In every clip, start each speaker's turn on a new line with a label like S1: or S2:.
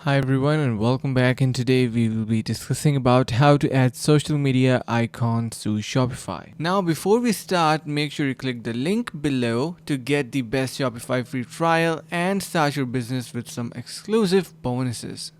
S1: Hi everyone and welcome back, and today we will be discussing about how to add social media icons to Shopify. Now before we start, make sure you click the link below to get the best Shopify free trial and start your business with some exclusive bonuses.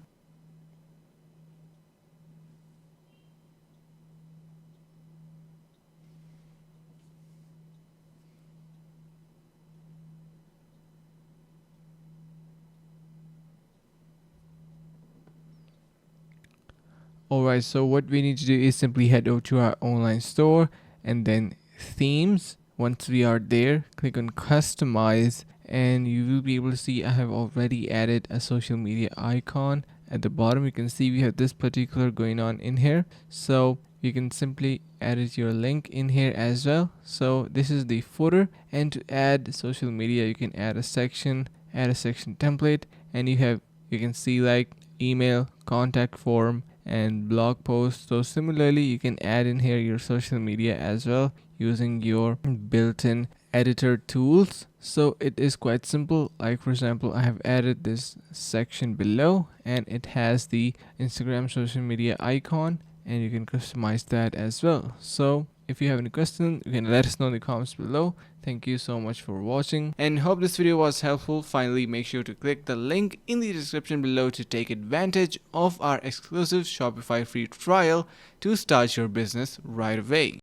S1: Alright, so what we need to do is simply head over to our online store and then themes. Once we are there, click on customize and you will be able to see I have already added a social media icon. At the bottom you can see we have this particular going on in here. So you can simply edit your link in here as well. So this is the footer, and to add social media you can add a section template, and you can see like email, contact form, and blog posts. So similarly you can add in here your social media as well using your built-in editor tools. So it is quite simple. Like for example, I have added this section below and it has the Instagram social media icon, and you can customize that as well. So if you have any questions, you can let us know in the comments below. Thank you so much for watching and hope this video was helpful. Finally, make sure to click the link in the description below to take advantage of our exclusive Shopify free trial to start your business right away.